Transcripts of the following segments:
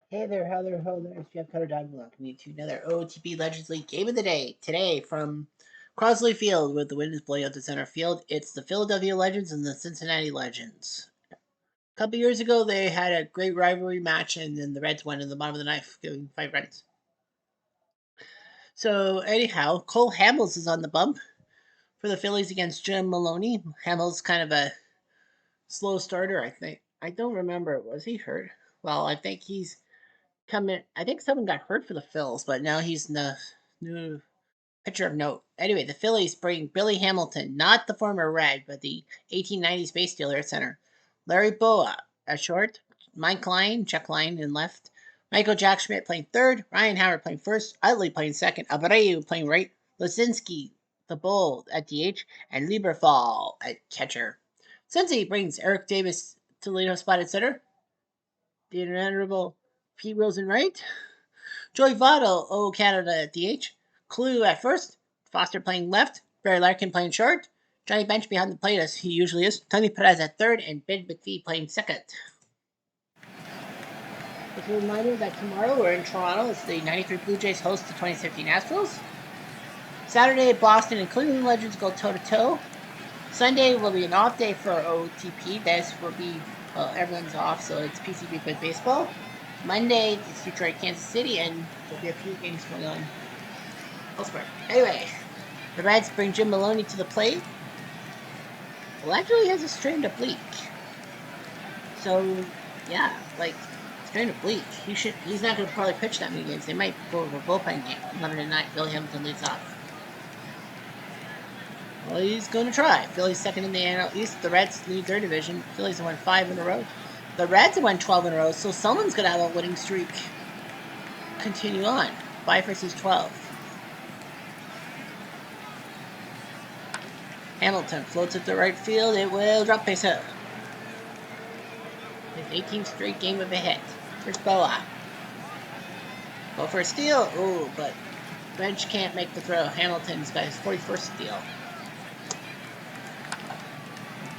Hey there, how there, ho there, it's Jeff Cutter Dog. Welcome you to another OOTP Legends League Game of the Day. Today from Crosley Field with the wind is blowing out to center field. It's the Philadelphia Legends and the Cincinnati Legends. A couple years ago, they had a great rivalry match, and then the Reds won in the bottom of the ninth, giving 5 runs. So, anyhow, Cole Hamels is on the bump for the Phillies against Jim Maloney. Hamels kind of a slow starter, I think. I don't remember. Was he hurt? Well, I think he's come in. I think someone got hurt for the Phils, but now he's the new pitcher of note. Anyway, the Phillies bring Billy Hamilton, not the former Red, but the 1890s base stealer at center. Larry Boa at short. Mike Klein, Chuck Line in left. Michael Jack Schmidt playing third. Ryan Howard playing first. Utley playing second. Abreu playing right. Lasinski, the bull at DH, and Lieberthal at catcher. Cincy brings Eric Davis to lead off spot at center. The Honorable Pete Rosenwright. Joey Votto, Canada at DH. Clue at first. Foster playing left. Barry Larkin playing short. Johnny Bench behind the plate as he usually is. Tony Perez at third. And Ben McPhee playing second. Just a reminder that tomorrow we're in Toronto as the 93 Blue Jays host the 2015 Astros. Saturday, Boston and Cleveland Legends go toe-to-toe. Sunday will be an off day for OOTP. This will be, everyone's off, so it's PCB with baseball. Monday, it's Detroit, Kansas City, and there'll be a few games going on elsewhere. Anyway, the Reds bring Jim Maloney to the plate. Well, actually, he has a strained oblique. So, yeah, strained oblique. He's not going to probably pitch that many games. They might go over a bullpen game. 11-9, Billy Hamilton leads off. Well, he's going to try. Philly's second in the NL East. The Reds lead their division. Phillies have won 5 in a row. The Reds have won 12 in a row, so someone's going to have a winning streak continue on. 5 versus 12. Hamilton floats at the right field. It will drop base hit. His 18th straight game of a hit. Here's Boa. Go for a steal. Ooh, but Bench can't make the throw. Hamilton's got his 41st steal.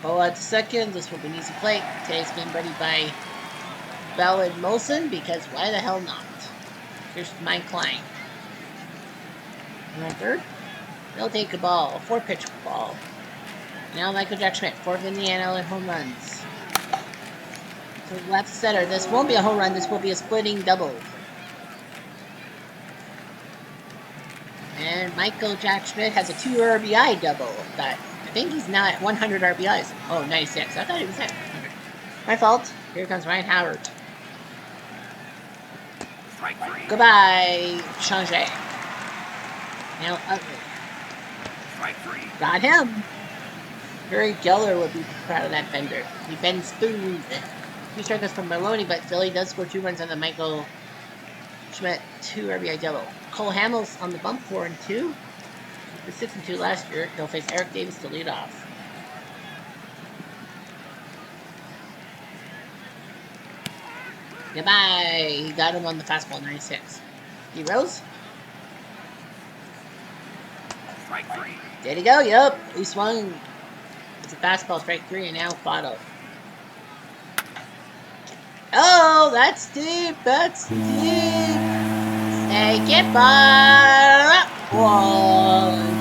Boa at the second. This will be an easy play. Today's game ready by Bell and Molson because why the hell not? Here's Mike Klein. And at third, they'll take a ball, a 4-pitch ball. Now Michael Jack Schmidt, 4th in the NL in home runs. So left center, this won't be a home run, this will be a splitting double. And Michael Jack Schmidt has a 2 RBI double. I think he's now at 100 RBIs. Oh, 96. I thought he was at 100. My fault. Here comes Ryan Howard. Goodbye, Change. Now Utley. Got him. Gary Geller would be proud of that bender. He bends smooth. 2 strikeouts from Maloney, but Philly does score 2 runs on the Michael Schmidt 2 RBI double. Cole Hamels on the bump, 4-2. The 6-2 last year. They'll face Eric Davis to lead off. Goodbye. He got him on the fastball, 96. He rose. There he go. Yup. He swung. It's a fastball, strike 3, and now Votto. Oh, that's deep. That's deep. Take it by 1.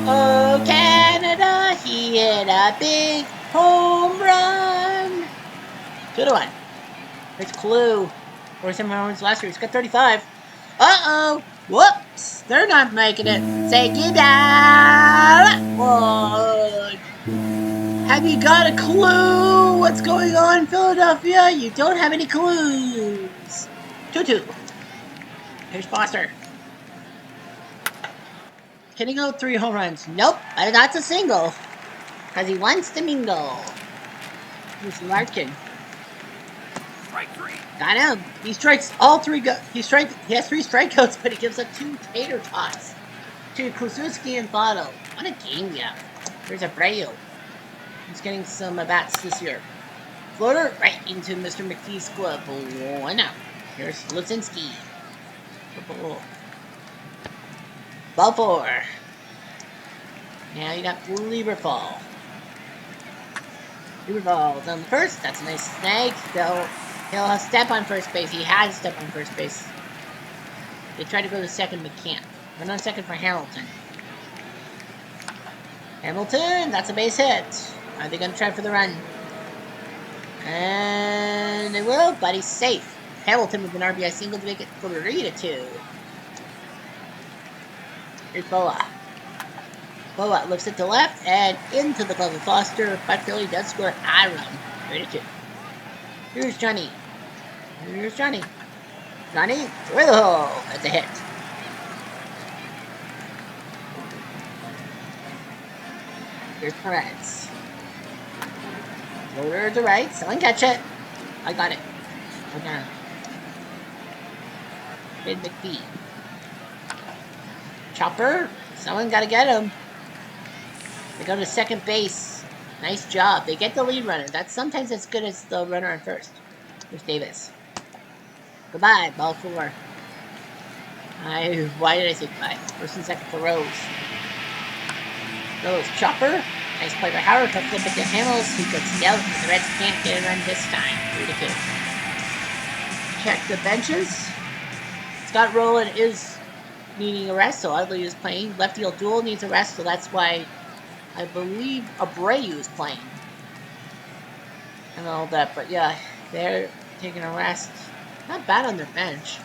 Oh, Canada, he hit a big home run. 2-1. Here's Clue. 47 home runs last year. He's got 35. Uh-oh. Whoops. They're not making it. Say goodbye. 1. Have you got a clue what's going on in Philadelphia? You don't have any clues. 2-2. Here's Foster. Can he go 3 home runs? Nope. That's a single. Because he wants to mingle. Here's Larkin. Got him. He strikes all 3. He has 3 strikeouts, but he gives up 2 tater tots to Krasuski and Votto. What a game we have. Here's Abreu. He's getting some at-bats this year. Floater right into Mr. McPhee's glove. 1 out. Here's Lasinski. Ball 4. Now you got Lieberthal. Lieberthal's on the first. That's a nice snag. They'll He'll step on first base. He has stepped on first base. They try to go to second, but can't. Run on second for Hamilton. Hamilton, that's a base hit. Are they going to try for the run? And they will, but he's safe. Hamilton with an RBI single to make it 3-2. Here's Boa. Boa lifts it to left and into the glove of Foster, but Philly does score a run. 3-2. Here's Johnny. Here's Johnny. Johnny, through the hole. That's a hit. Here's Perez. Loader to right. Someone catch it. I got it. Okay. Mid McPhee. Chopper. Someone got to get him. They go to second base. Nice job. They get the lead runner. That's sometimes as good as the runner on first. Here's Davis. Goodbye. Ball 4. Why did I say goodbye? First and second for Rose. Rose. Chopper. Nice play by Howard to flip it to Hamels. He gets out, but the Reds can't get it run this time. 3-2. Check the benches. Scott Rowland is needing a rest, so Utley is playing. Lefty O'Doul needs a rest, so that's why I believe Abreu is playing. And all that, but yeah, they're taking a rest. Not bad on their bench.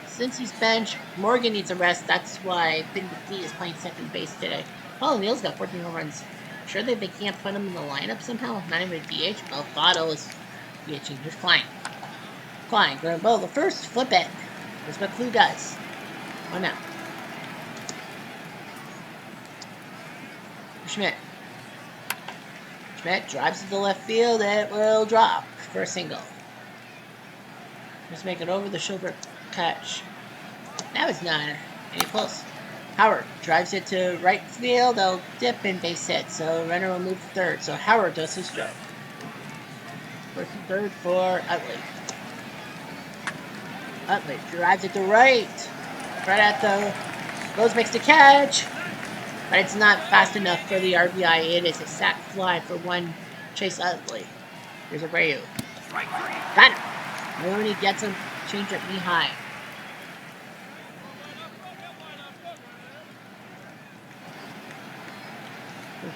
Since he's benched, Morgan needs a rest. That's why Ben McPhee is playing second base today. Oh, Neal's got 14 home runs. Sure that they can't put him in the lineup somehow? Not even a DH? Well, Votto is DHing. Here's Klein. Klein, going to bowl the first, flip it. That's what Clue does. Oh no. Schmidt. Schmidt drives to the left field. It will drop for a single. Just make it over the shoulder catch. That was not any close. Howard drives it to right field. They'll dip in base hit, so runner will move to third. So Howard does his job. First and third for Utley. Utley drives it to right. Right at the Rose makes the catch, but it's not fast enough for the RBI. It is a sac fly for one Chase Utley. Here's Abreu. Got him. Maloney gets him. Change up knee high.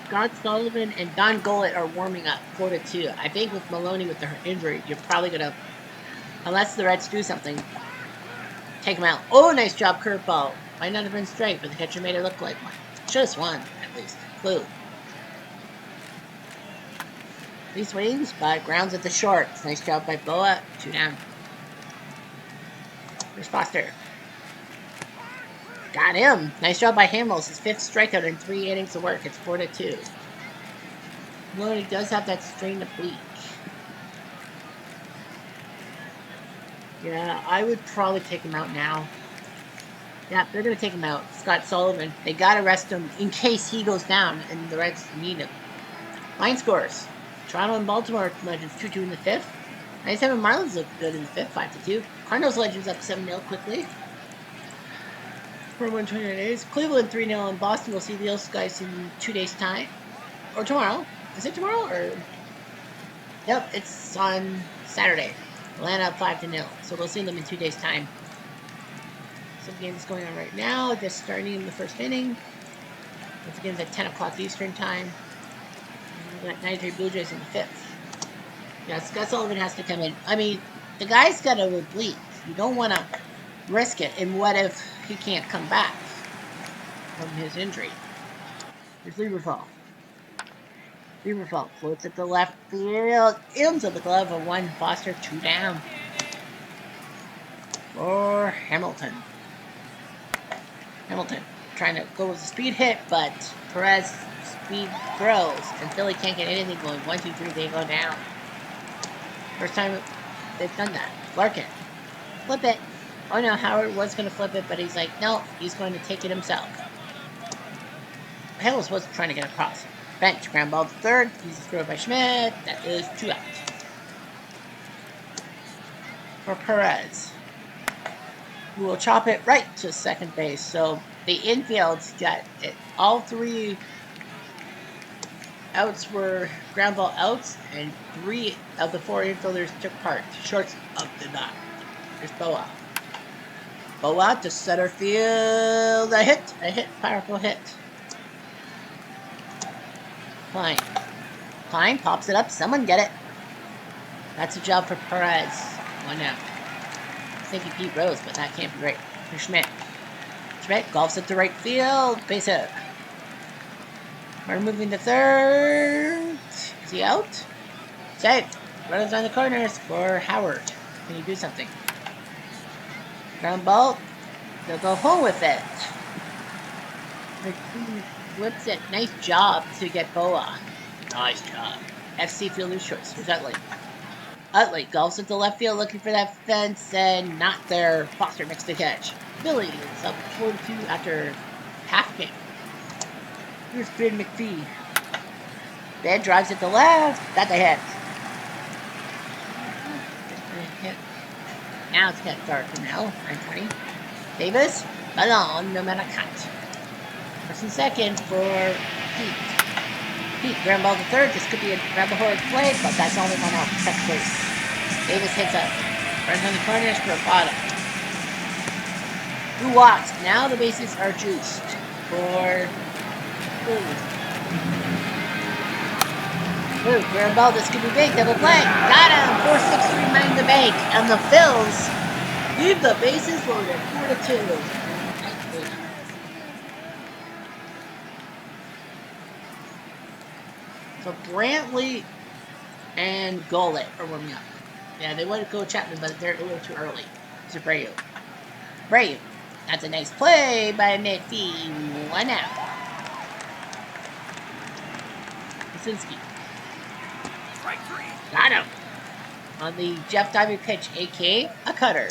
Scott Sullivan and Don Gollett are warming up 4-2. I think with Maloney with her injury, you're probably going to, unless the Reds do something, take him out. Oh, nice job, curveball. Might not have been straight, but the catcher made it look like one. Should have swung, at least. Clue. He swings, but grounds at the short. Nice job by Boa. 2 down. Here's Foster. Got him. Nice job by Hamels. His 5th strikeout in 3 innings of work. It's 4-2. Well, he does have that strain of bleak. Yeah, I would probably take him out now. Yeah, they're going to take him out. Scott Sullivan. They got to rest him in case he goes down and the Reds need him. Line scores. Toronto and Baltimore Legends 2-2 in the 5th. 97 Marlins look good in the 5th, 5-2. Cardinals Legends up 7-0 quickly. For 129 days. Cleveland 3-0 and Boston will see the O's guys in 2 days' time. Or tomorrow. Is it tomorrow or? Yep, it's on Saturday. Atlanta up 5-0. So we'll see them in 2 days' time. Some games going on right now. Just starting in the first inning. It begins at 10 o'clock Eastern time. And we've got 93 Blue Jays in the 5th. Yeah, Scott Sullivan has to come in. I mean, the guy's got a oblique. You don't want to risk it. And what if he can't come back from his injury? Here's Lieberfall. Lieberfall floats at the left field. Into the glove of one Foster. 2 down. For Hamilton. Hamilton trying to go with a speed hit, but Perez speed throws, and Philly can't get anything going. 1, 2, 3, they go down. First time they've done that. Larkin. Flip it. Oh no, Howard was going to flip it, but he's like, no, he's going to take it himself. Hamels was trying to get across. Bench, ground ball to third. Easy throw by Schmidt. That is 2 outs. For Perez, who will chop it right to second base. So the infield's got it. All 3 outs were ground ball outs, and 3 of the 4 infielders took part. Shorts up did not. Here's Boa. Boa to center field. A hit, powerful hit. Klein pops it up. Someone get it. That's a job for Perez. 1 out. I think he beat Rose, but that can't be right. Here's Schmidt. Schmidt golfs it to right field. Base hit. We're moving to third. Is he out? Safe. Runners on the corners for Howard. Can you do something? Ground ball. They'll go home with it. Flips it. Nice job to get Boa. Nice job. FC Fielder's choice. Here's Utley. Utley golfs into left field looking for that fence and not there. Foster makes the catch. Billy is up 4-2 after half game. Here's Ben McPhee. Ben drives it to left. That's a hit. Now it's getting darker now. 9:20. Davis. Ballon, no matter cut. First and second for Pete. Pete, ground ball to third. This could be a grab a horrid play, but that's only one out. Second base. Davis hits up. Runs on the corners for a bottom. Who walks? Now the bases are juiced for Ooh, ground ball. This could be big. Double play. Got him. 4-6 remain the bank. And the Phils leave the bases loaded. 4-2. So Brantley and Golet are warming up. Yeah, they wanted to go Chapman, but they're a little too early. It's Abreu. Abreu. That's a nice play by McPhee. 1 out. Kaczynski. Got him. On the Jeff Diving pitch, a.k.a. a cutter.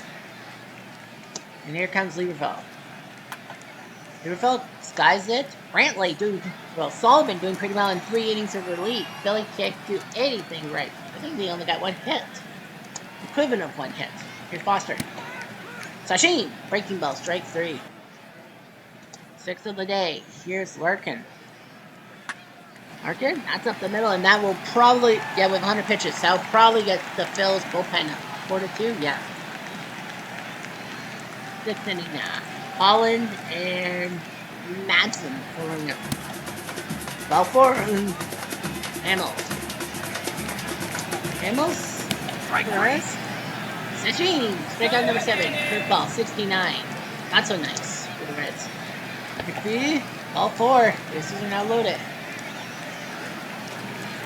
And here comes Lieberfeld. Lieberfeld skies it. Brantley Sullivan doing pretty well in 3 innings of relief. Billy can't do anything right. I think they only got 1 hit. Equivalent of 1 hit. Here's Foster. Sachin, breaking ball, strike 3. 6th of the day. Here's Larkin. Larkin, that's up the middle, and that will probably, with 100 pitches, that will probably get the Phils bullpen up. 4-2, yeah. 6th inning now. Holland and Madsen pulling up. Balfour and Hamels. Perez. Sachin, strikeout number 7. Curveball, 69. Not so nice for the Reds. McPhee, all 4. Bases are now loaded.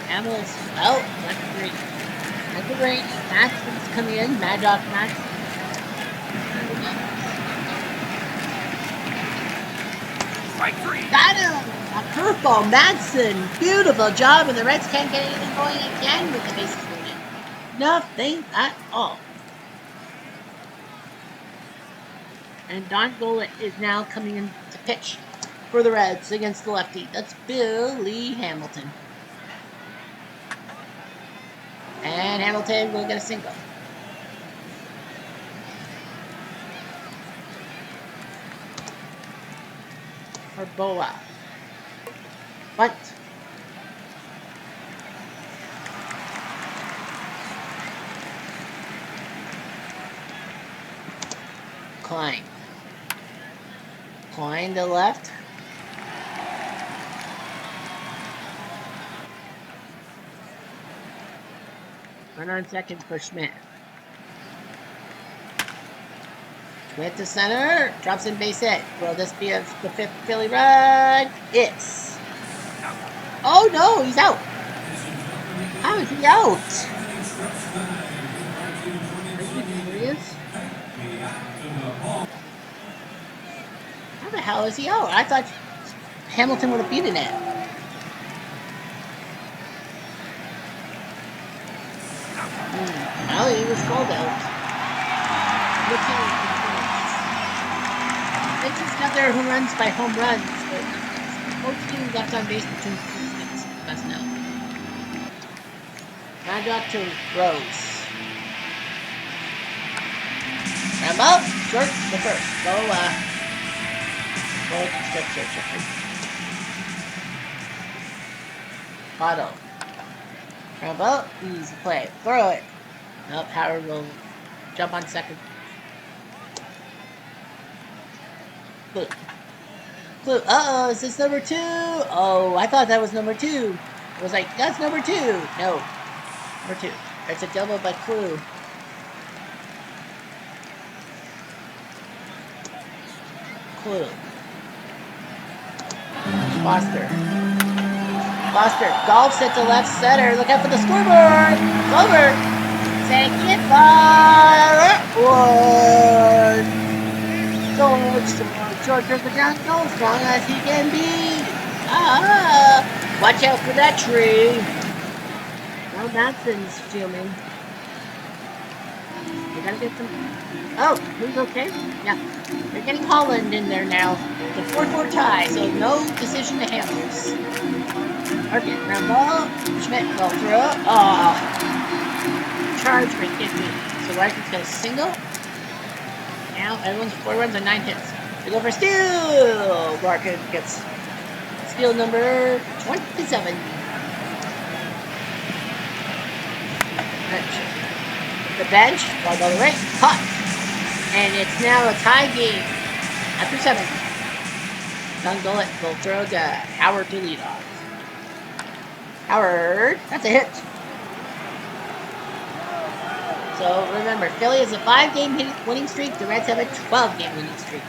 Hamels, left the range. Left the range. Madsen's coming in. Mad Dog Madsen. Strike 3. Got him! A curveball, Madsen. Beautiful job, and the Reds can't get anything going again with the bases loaded. Nothing at all. And Don Golet is now coming in to pitch for the Reds against the lefty. That's Billy Hamilton. And Hamilton will get a single. For Boa. Bunt. Klein. Klein to left. Run on second for Schmidt. Schmidt to center. Drops in base hit. Will this be the 5th Philly run? It's. Oh no, he's out. How is he out? Are you serious? How the hell is he out? I thought Hamilton would have beaten it. Well, he was called out. This is another who runs by home runs, but both teams left on base between 2 hits. That's no. Round up to Rose. Round up, short, the first. Go, strip. Auto. Ground ball. Easy play. Throw it. Nope, Howard will jump on second. Clue. Clue. Uh-oh, is this number 2? Oh, I thought that was number 2. I was like, that's number 2. No. Number 2. It's a double by Clue. Clue. Foster. Foster. Golfs at the left center. Look out for the scoreboard. It's over. Second ball. One. George the Jungle, strong as he can be. Ah, watch out for that tree. Well, Matson's filming. We gotta get them. Oh, who's okay? Yeah, they're getting Holland in there now. The 4-4 tie, so no decision to handles. Okay, round ball. Schmidt will throw. Oh, charge by Kidney. So Larkin's got a single. Now everyone's 4 runs and 9 hits. They go for steal. Larkin gets steal number 27. The bench, ball to the right, caught. And it's now a tie game after 7. Young Gullet will throw to Howard to lead off. Howard, that's a hit. So remember, Philly has a 5-game winning streak. The Reds have a 12-game winning streak.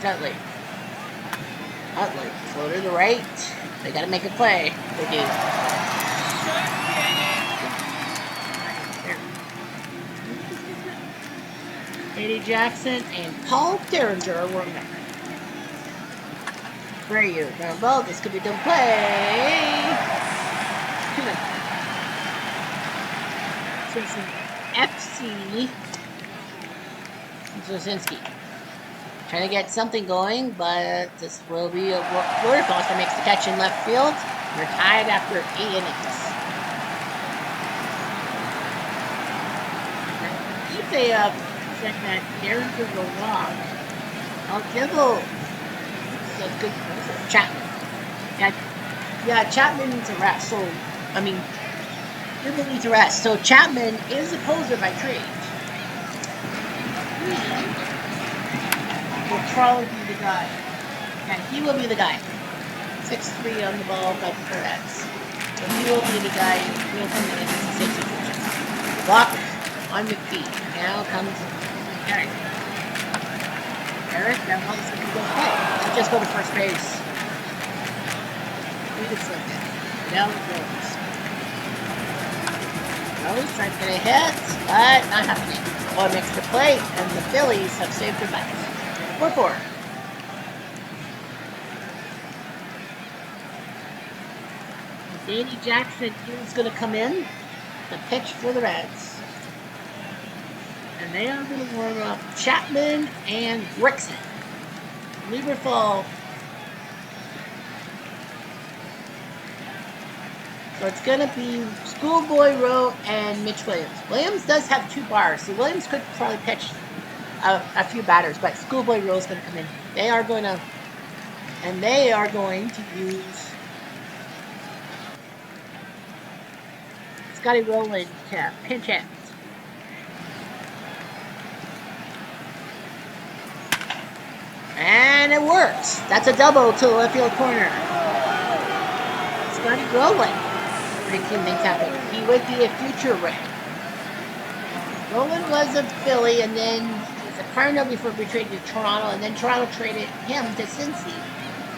Utley. Floater to the right. They gotta make a play. They do. Eddie Jackson and Paul Derringer were met. Where are you? Ground ball. This could be a double play. FC Zosinski. Trying to get something going, but this will be a roller coaster. Makes the catch in left field. We're tied after 8 innings. If they said that Derringer will walk, I'll give a good Chapman. Yeah, Chapman needs a rest. So, I mean, Dribble needs a rest. So Chapman is a poser by trade. Will probably be the guy. Yeah, he will be the guy. 6'3" on the ball by Perez. So he will be the guy who will come in and safe situation. Block on McPhee. Now comes Eric. Now wants to go play. So just go to first base. He just like that. Now it goes. Rose trying to get a hit, but not happening. Boy makes the play, and the Phillies have saved their lives. 4-4. Danny Jackson is going to come in to pitch for the Reds. And they are going to warm up Chapman and Rickson. Lieberthal. So it's going to be Schoolboy Rowe and Mitch Williams. Williams does have 2 bars, so Williams could probably pitch a few batters, but Schoolboy Rowe is going to come in. They are going to use Scotty Rowland to pinch hit. And it works. That's a double to the left field corner. Scotty Rowland. Making things happen. He would be a future Red. Rowland was a Philly, and then he was a Cardinal before we traded to Toronto, and then Toronto traded him to Cincy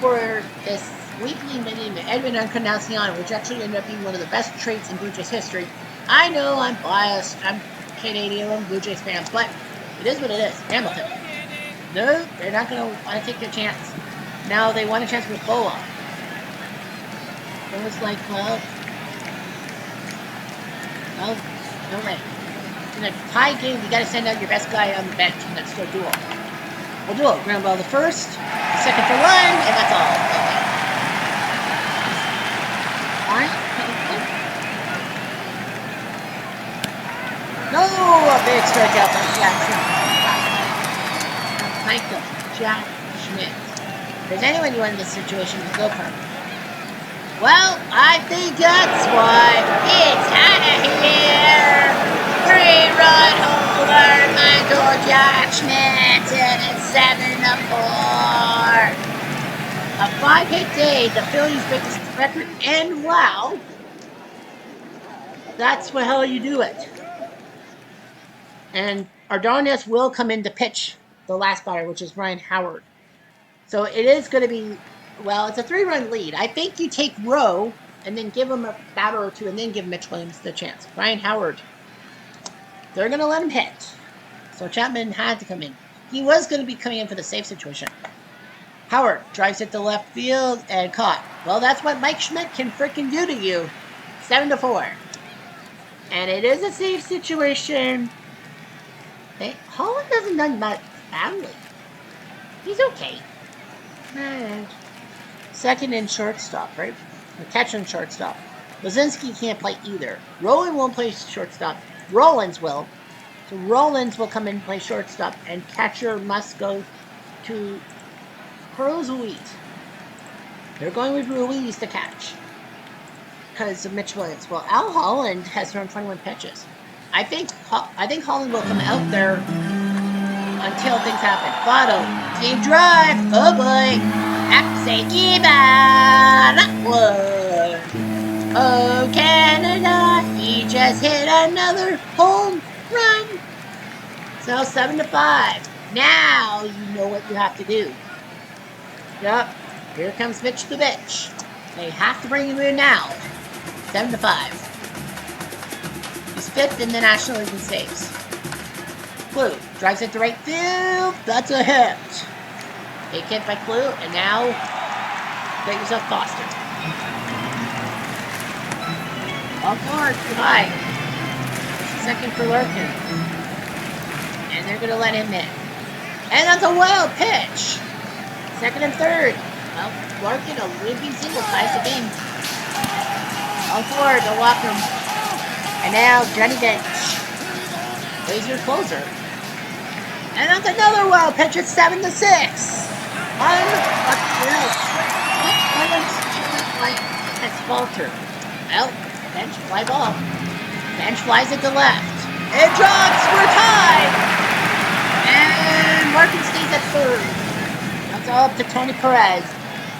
for this weekly mini Edwin Encarnacion, which actually ended up being one of the best trades in Blue Jays history. I know I'm biased. I'm Canadian. I'm Blue Jays fan, but it is what it is. Hamilton. No, they're not going to want to take their chance. Now they want a chance with Boa. It was like, well, no way. In a tie game, you got to send out your best guy on the bench, and that's still duel. We'll duel. Ground ball the first, the second for 1, and that's all. No, a big strikeout by Jackson. Michael Jack Schmidt. If there's anyone you want in this situation, go for him. Well, I think that's why it's out of here. 3-run homer, Michael Jack Schmidt, and it's 7-4. A 5-hit day, the Phillies' biggest record, and wow, that's how you do it. And Ordonez will come in to pitch the last batter, which is Ryan Howard. So it is going to be, well, it's a 3-run lead. I think you take Rowe and then give him a batter or two and then give Mitch Williams the chance. Ryan Howard, they're going to let him hit. So Chapman had to come in. He was going to be coming in for the safe situation. Howard drives it to left field and caught. Well, that's what Mike Schmidt can freaking do to you. 7-4. And it is a safe situation. Holland hasn't done that badly. He's okay. Second and shortstop, right? Or catcher and shortstop. Lozinski can't play either. Roland won't play shortstop. Rollins will. So Rollins will come in and play shortstop, and catcher must go to Carlos Ruiz. They're going with Ruiz to catch because of Mitch Williams. Well, Al Holland has thrown 21 pitches. I think Holland will come out there until things happen. Votto, team drive. Oh boy. Say that one. Oh, Canada, he just hit another home run. So 7-5. Now you know what you have to do. Yep. Here comes Mitch the bitch. They have to bring him in now. 7-5. He's fifth in the National League in saves. Clue drives it to right field. That's a hit. Big hit by Clue, and now get yourself Foster. All forward, goodbye. Second for Larkin. And they're going to let him in. And that's a wild pitch. Second and third. Well, Larkin, a limping single, ties the game. All forward, they'll walk him. And now Johnny Bench plays your closer. And that's another wild pitch at 7-6. That's falter. Well, Bench fly ball. Bench flies it to left. It drops. We're tied. And Larkin stays at third. That's all up to Tony Perez.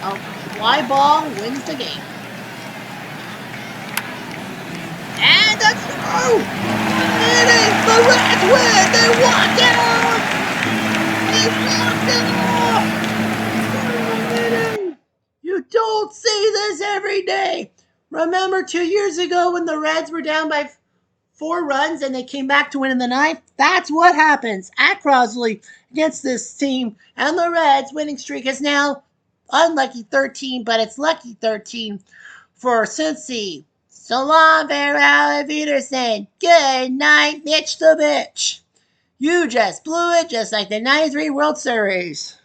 A fly ball wins the game. And that's through. The Reds win. They walk it off. They walked it off. You don't see this every day. Remember 2 years ago when the Reds were down by 4 runs and they came back to win in the ninth? That's what happens at Crosley against this team. And the Reds' winning streak is now unlucky 13, but it's lucky 13 for Cincy. So long, farewell, Peterson. Good night, Mitch the bitch. You just blew it just like the 93 World Series.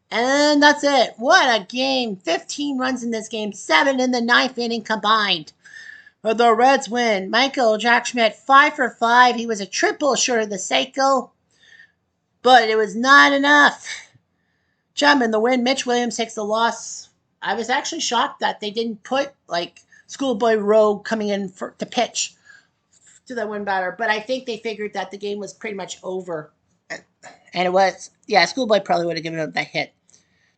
And that's it. What a game. 15 runs in this game, 7 in the ninth inning combined. The Reds win. Michael Jack Schmidt, 5 for 5. He was a triple short of the cycle, but it was not enough. Chapman, the win. Mitch Williams takes the loss. I was actually shocked that they didn't put, like, Schoolboy Rowe coming in to pitch to the win batter, but I think they figured that the game was pretty much over. And it was. Yeah, Schoolboy probably would have given up that hit.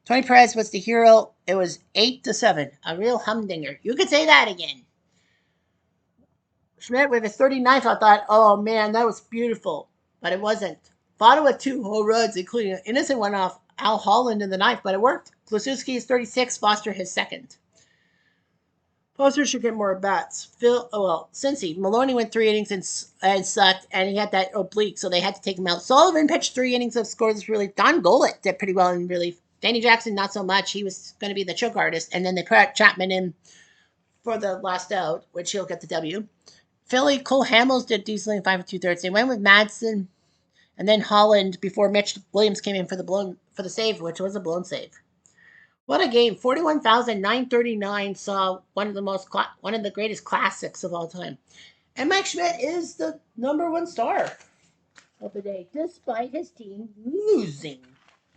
Tony Perez was the hero. It was 8-7. A real humdinger. You could say that again. Schmidt with his 39th, I thought, oh man, that was beautiful. But it wasn't. Votto with 2 home runs, including an innocent one off Al Holland in the ninth, but it worked. Kluszewski is 36, Foster his second. Foster should get more bats. Cincy, Maloney went 3 innings and sucked, and he had that oblique, so they had to take him out. Sullivan pitched 3 innings of scoreless relief. Don Gollett did pretty well in relief. Danny Jackson, not so much. He was going to be the choke artist, and then they put Chapman in for the last out, which he'll get the W. Philly, Cole Hamels did decently in 5 2/3. They went with Madsen and then Holland before Mitch Williams came in for the save, which was a blown save. What a game. 41,939 saw one of the greatest classics of all time. And Mike Schmidt is the number 1 star of the day, despite his team losing.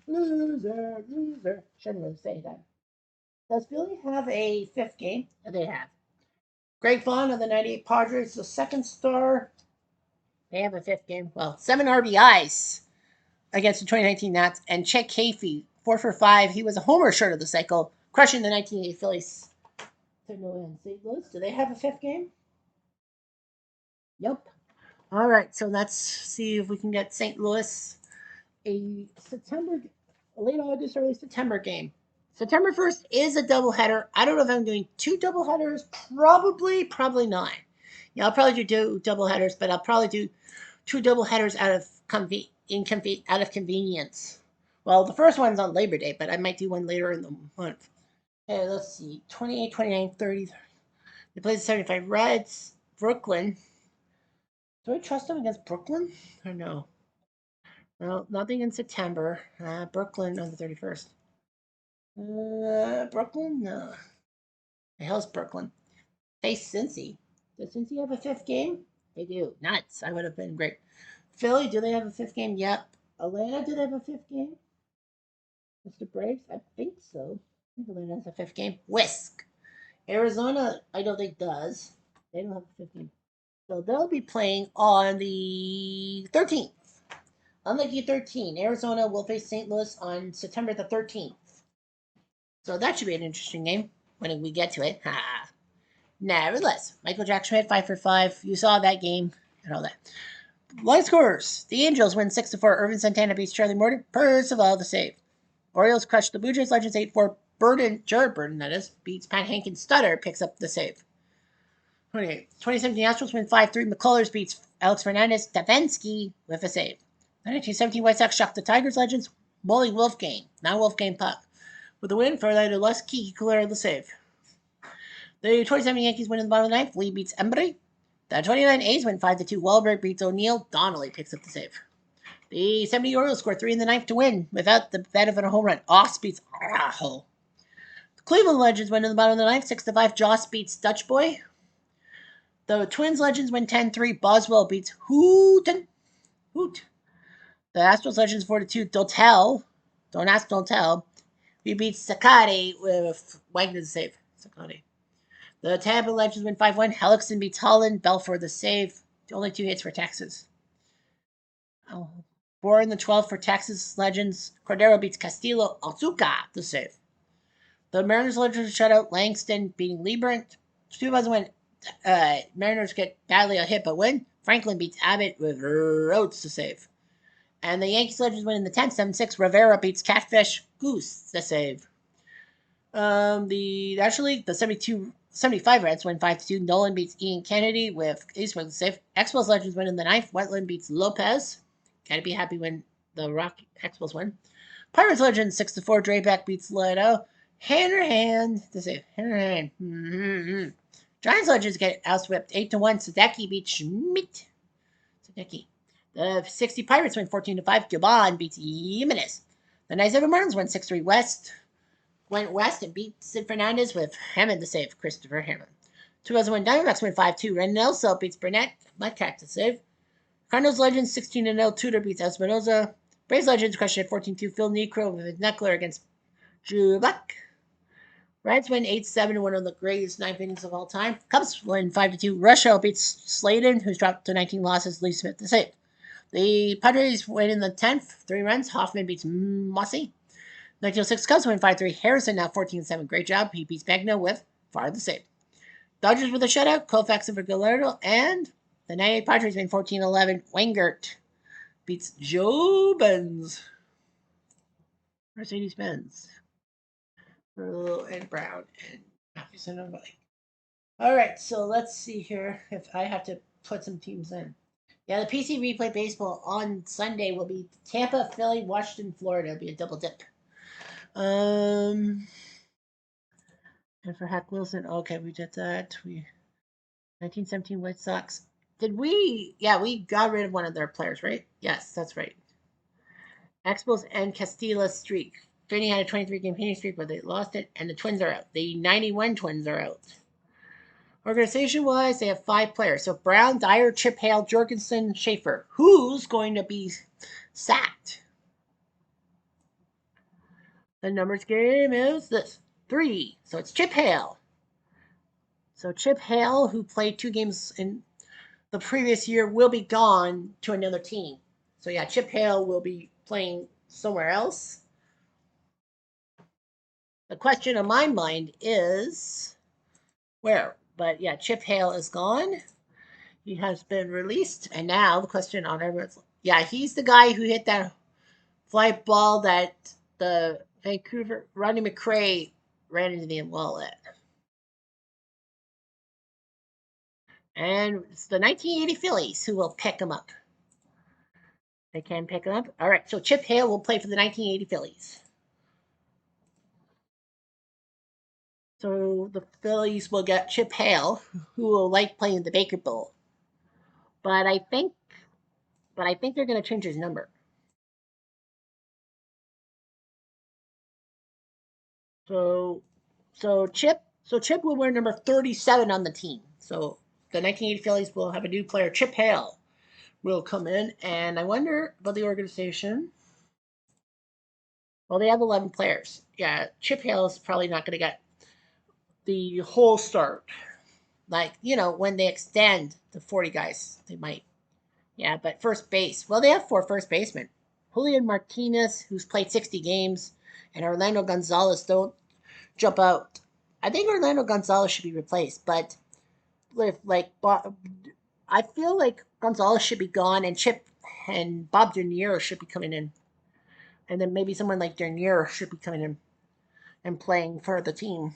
Loser, loser. Shouldn't really say that. Does Philly have a fifth game? Yeah, they have. Greg Vaughn of the 98 Padres, the second star. They have a fifth game. Well, 7 RBIs against the 2019 Nats. And Chet Caffey, 4 for 5. He was a homer short of the cycle, crushing the 1980 Phillies to no end. St. Louis, do they have a fifth game? Yep. All right, so let's see if we can get St. Louis a late August, early September game. September 1st is a doubleheader. I don't know if I'm doing two doubleheaders. Probably not. Yeah, I'll probably do doubleheaders, but I'll probably do two doubleheaders out of convenience. Well, the first one's on Labor Day, but I might do one later in the month. Okay, let's see. 28, 29, 30. They play the 75 Reds. Brooklyn. Do I trust them against Brooklyn? Or no? No, nothing in September. Brooklyn on the 31st. Brooklyn? No. The hell's Brooklyn? Face Cincy. Does Cincy have a fifth game? They do. Nuts. I would have been great. Philly, do they have a fifth game? Yep. Atlanta, do they have a fifth game? Mr. Braves? I think so. I think Atlanta has a fifth game. Whisk. Arizona, I don't think does. They don't have a fifth game. So they'll be playing on the 13th. Unlucky 13. Arizona will face St. Louis on September the 13th. So that should be an interesting game when we get to it. Ha. Nevertheless, Michael Jack Schmidt, 5 for 5. You saw that game and all that. Line scores. The Angels win 6-4. Irvin Santana beats Charlie Morton. Percival the save. Orioles crush the Blue Jays. Legends 8-4. Jared Burton, that is, beats Pat Hankins. Stutter picks up the save. 2017 Astros win 5-3. McCullers beats Alex Fernandez. Davinsky with a save. The 1917 White Sox shocked the Tigers. Legends. Molly Wolfgang. Now Wolfgang Puck. With a win for Ledelusky. Clear the save. The 27 Yankees win in the bottom of the ninth. Lee beats Embry. The 29 A's win 5-2. Wahlberg beats O'Neill. Donnelly picks up the save. The 70 Orioles score 3 in the ninth to win without the benefit of a home run. Oss beats Arajo. The Cleveland Legends win in the bottom of the ninth. 6-5. Joss beats Dutch Boy. The Twins Legends win 10-3. Boswell beats Hoot. The Astros Legends 4-2. Dotel. Don't ask, don't tell. He beats Sakari with Wagner's save. Sakari. The Tampa Legends win 5-1. Hellickson beats Holland. Belfort the save. Only 2 hits for Texas. 4 in the 12th for Texas Legends. Cordero beats Castillo. Azuka the save. The Mariners Legends shut out Langston beating Liebrant. 2001 Mariners get badly a hit but win. Franklin beats Abbott with Rhodes to save. And the Yankees Legends win in the 10th, 7-6. Rivera beats Catfish. Goose the save. The National League, the 75 Reds win 5-2. Nolan beats Ian Kennedy with Eastwood the save. Expos Legends win in the 9th. Wetland beats Lopez. Gotta be happy when the Rock Expos win. Pirates Legends 6-4. Drayback beats Leto. Hand to save. Hand. Mm-hmm. Giants Legends get outswept 8-1. Sadecki beats Schmidt. Sadecki. The 60 Pirates win 14-5. Gabon beats Jimenez. The 97 Marlins win 6-3. Went west and beat Sid Fernandez with Hammond to save. Christopher Hammond. 2001 Diamondbacks win 5-2. Reynoso beats Burnett. Mudcat to save. Cardinals Legends 16-0. Tudor beats Espinoza. Braves Legends crushed it 14-2. Phil Necro with Neckler against Drew Buck. Reds win 8-7 in one of the greatest 9th innings of all time. Cubs win 5-2. Russia beats Slayton, who's dropped to 19 losses. Lee Smith to save. The Padres win in the 10th. 3 runs. Hoffman beats Mossy. 1906 Cubs win 5-3. Harrison now 14-7. Great job. He beats Magno with far the save. Dodgers with a shutout. Koufax over Gallardo. And the 98 Padres win 14-11. Wengert beats Joe Benz. Mercedes-Benz. And Brown and Matheson and White. All right, so let's see here if I have to put some teams in. Yeah, the PC Replay Baseball on Sunday will be Tampa, Philly, Washington, Florida. It'll be a double dip. And for Hack Wilson, okay, we did that. 1917 White Sox. Did we? Yeah, we got rid of one of their players, right? Yes, that's right. Expos and Castilla's streak. Finney had a 23-game hitting streak, but they lost it, and the Twins are out. The 91 Twins are out. Organization-wise, they have 5 players. So Brown, Dyer, Chip Hale, Jorgensen, Schaefer. Who's going to be sacked? The numbers game is this 3. So it's Chip Hale. So Chip Hale, who played 2 games in the previous year, will be gone to another team. So yeah, Chip Hale will be playing somewhere else. The question on my mind is where? But yeah, Chip Hale is gone. He has been released. And now the question on everyone's, yeah, he's the guy who hit that fly ball that the Vancouver Rodney McRae ran into the wall at. And it's the 1980 Phillies who will pick him up. They can pick him up. All right, so Chip Hale will play for the 1980 Phillies. So the Phillies will get Chip Hale, who will like playing the Baker Bowl. But I think, they're going to change his number. So, Chip will wear number 37 on the team. So the 1980 Phillies will have a new player, Chip Hale, will come in, and I wonder about the organization. Well, they have 11 players. Yeah, Chip Hale is probably not going to get the whole start. Like, when they extend to 40 guys, they might. Yeah, but first base. Well, they have 4 first basemen. Julian Martinez, who's played 60 games, and Orlando Gonzalez don't jump out. I think Orlando Gonzalez should be replaced, but if I feel like Gonzalez should be gone, and Chip and Bob Dernier should be coming in, and then maybe someone like Dernier should be coming in and playing for the team.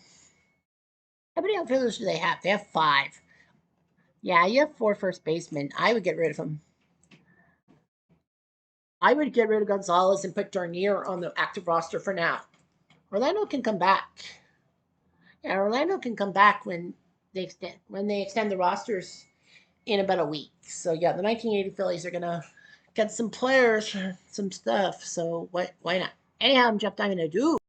How many outfielders do they have? They have 5. Yeah, you have 4 first basemen. I would get rid of them. I would get rid of Gonzalez and put Dernier on the active roster for now. Orlando can come back. Yeah, Orlando can come back when they extend the rosters in about a week. So yeah, the 1980 Phillies are gonna get some players, some stuff. So why not? Anyhow, I'm Jeff Diamond. I do.